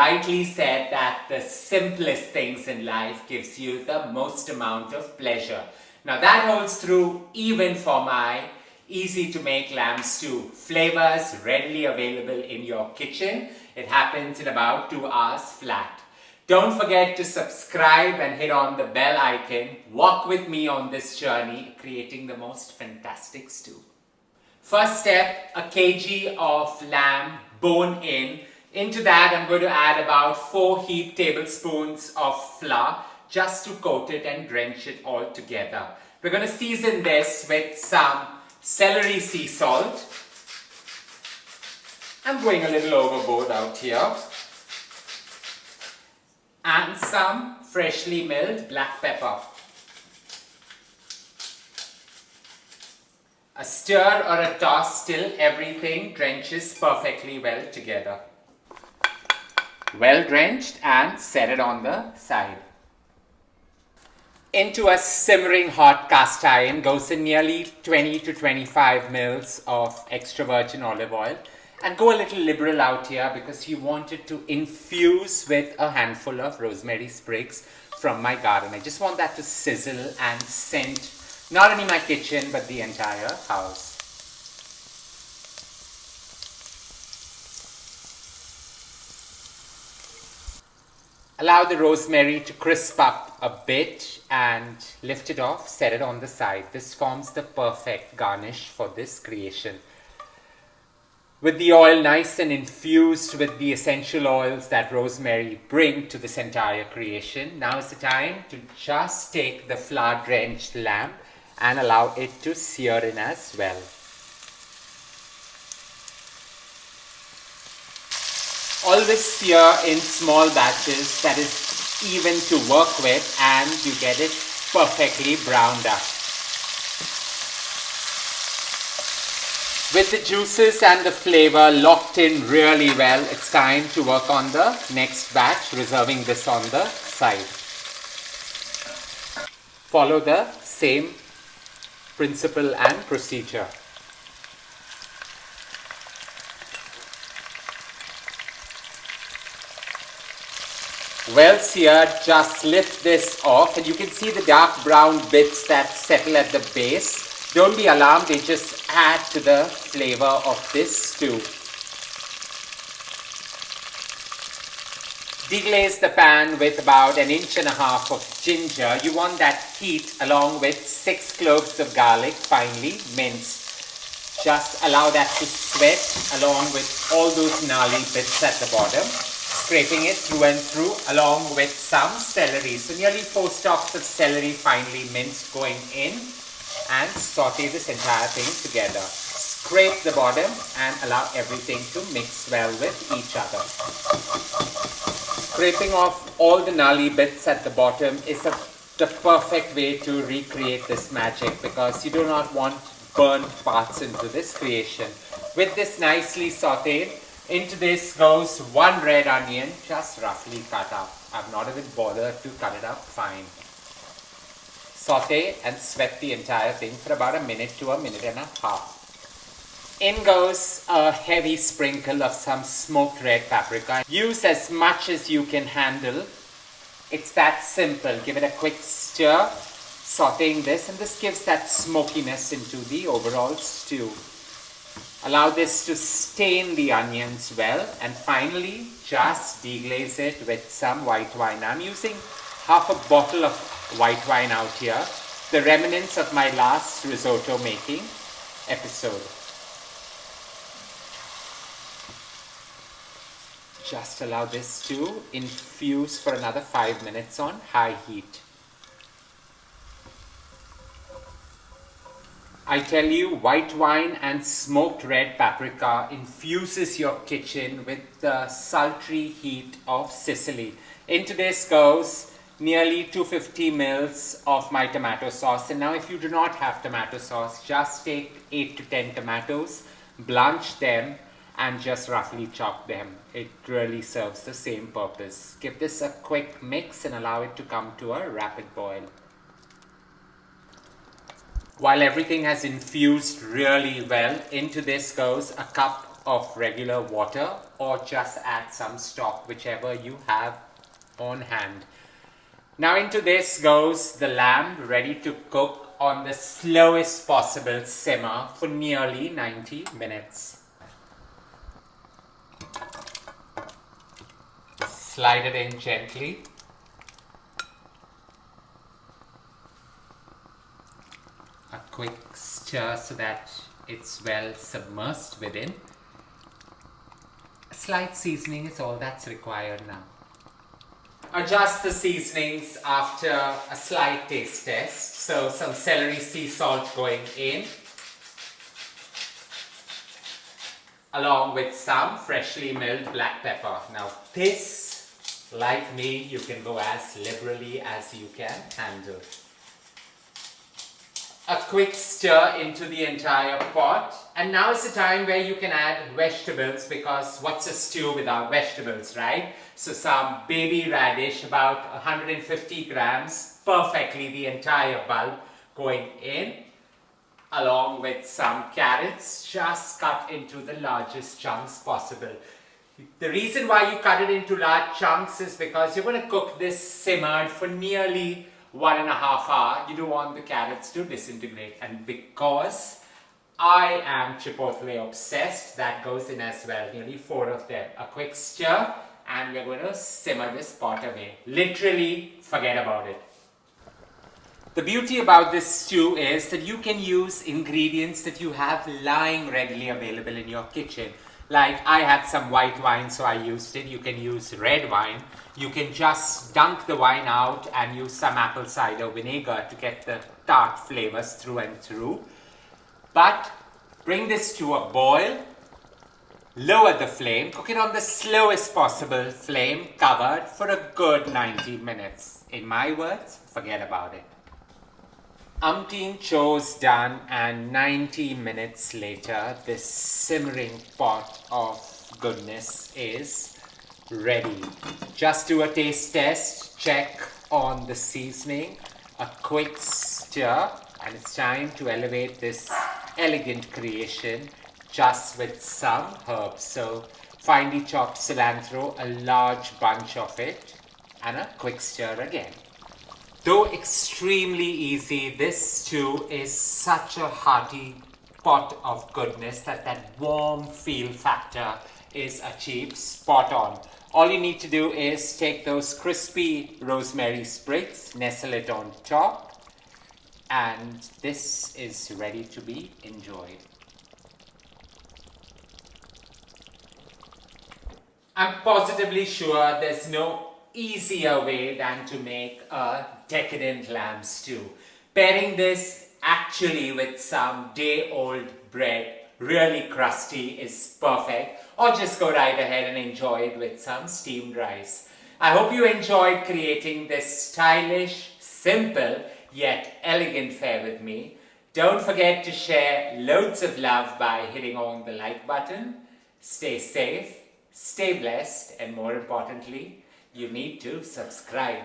rightly said that the simplest things in life gives you the most amount of pleasure. Now that holds true even for my easy to make lamb stew. Flavors readily available in your kitchen. It happens in about 2 hours flat. Don't forget to subscribe and hit on the bell icon. Walk with me on this journey creating the most fantastic stew. First step, a kg of lamb bone in. Into that I'm going to add about 4 heaped tablespoons of flour just to coat it and drench it all together. We're going to season this with some celery sea salt. I'm going a little overboard out here. And some freshly milled black pepper. A stir or a toss till everything drenches perfectly well together. Well drenched, and set it on the side. Into a simmering hot cast iron goes in nearly 20 to 25 mils of extra virgin olive oil. And go a little liberal out here because you want it to infuse with a handful of rosemary sprigs from my garden. I just want that to sizzle and scent not only my kitchen but the entire house. Allow the rosemary to crisp up a bit and lift it off, set it on the side. This forms the perfect garnish for this creation. With the oil nice and infused with the essential oils that rosemary bring to this entire creation, now is the time to just take the flour drenched lamb and allow it to sear in as well. Always sear in small batches, that is even to work with, and you get it perfectly browned up. With the juices and the flavor locked in really well, it's time to work on the next batch, reserving this on the side. Follow the same principle and procedure. Well seared, just lift this off and you can see the dark brown bits that settle at the base. Don't be alarmed, they just add to the flavor of this stew. Deglaze the pan with about 1.5 inches of ginger. You want that heat along with 6 cloves of garlic finely minced. Just allow that to sweat along with all those gnarly bits at the bottom. Scraping it through and through along with some celery. So nearly 4 stalks of celery finely minced going in. And saute this entire thing together. Scrape the bottom and allow everything to mix well with each other. Scraping off all the gnarly bits at the bottom is the perfect way to recreate this magic because you do not want burnt parts into this creation. With this nicely sauteed, into this goes 1 red onion, just roughly cut up. I've not even bothered to cut it up fine. Saute and sweat the entire thing for about 1 minute to 1.5 minutes. In goes a heavy sprinkle of some smoked red paprika. Use as much as you can handle. It's that simple. Give it a quick stir, sauteing this, and this gives that smokiness into the overall stew. Allow this to stain the onions well, and finally just deglaze it with some white wine. I'm using half a bottle of white wine out here, the remnants of my last risotto making episode. Just allow this to infuse for another 5 minutes on high heat. I tell you, white wine and smoked red paprika infuses your kitchen with the sultry heat of Sicily. Into this goes nearly 250 mils of my tomato sauce. And now if you do not have tomato sauce, just take 8 to 10 tomatoes, blanch them and just roughly chop them. It really serves the same purpose. Give this a quick mix and allow it to come to a rapid boil. While everything has infused really well, into this goes a cup of regular water or just add some stock, whichever you have on hand. Now into this goes the lamb, ready to cook on the slowest possible simmer for nearly 90 minutes. Slide it in gently. A quick stir so that it's well submersed within. A slight seasoning is all that's required now. Adjust the seasonings after a slight taste test. So some celery sea salt going in, along with some freshly milled black pepper. Now this, like me, you can go as liberally as you can handle. A quick stir into the entire pot, and now is the time where you can add vegetables, because what's a stew without vegetables, right? So some baby radish, about 150 grams, perfectly the entire bulb going in, along with some carrots just cut into the largest chunks possible. The reason why you cut it into large chunks is because you're going to cook this simmered for nearly 1.5 hours. You don't want the carrots to disintegrate, and because I am chipotle obsessed, that goes in as well, nearly 4 of them. A quick stir, and we're going to simmer this pot away. Literally forget about it. The beauty about this stew is that you can use ingredients that you have lying readily available in your kitchen. Like I had some white wine, so I used it. You can use red wine. You can just dunk the wine out and use some apple cider vinegar to get the tart flavors through and through. But bring this to a boil, lower the flame, cook it on the slowest possible flame, covered for a good 90 minutes. In my words, forget about it. Umpteen chores done, and 90 minutes later, this simmering pot of goodness is ready. Just do a taste test, check on the seasoning, a quick stir, and it's time to elevate this elegant creation just with some herbs. So finely chopped cilantro, a large bunch of it, and a quick stir again. Though extremely easy, this stew is such a hearty pot of goodness that warm feel factor is achieved spot on. All you need to do is take those crispy rosemary sprigs, nestle it on top, and this is ready to be enjoyed. I'm positively sure there's no easier way than to make a decadent lamb stew. Pairing this actually with some day-old bread, really crusty, is perfect. Or just go right ahead and enjoy it with some steamed rice. I hope you enjoyed creating this stylish, simple, yet elegant fare with me. Don't forget to share loads of love by hitting on the like button. Stay safe, stay blessed, and more importantly, you need to subscribe.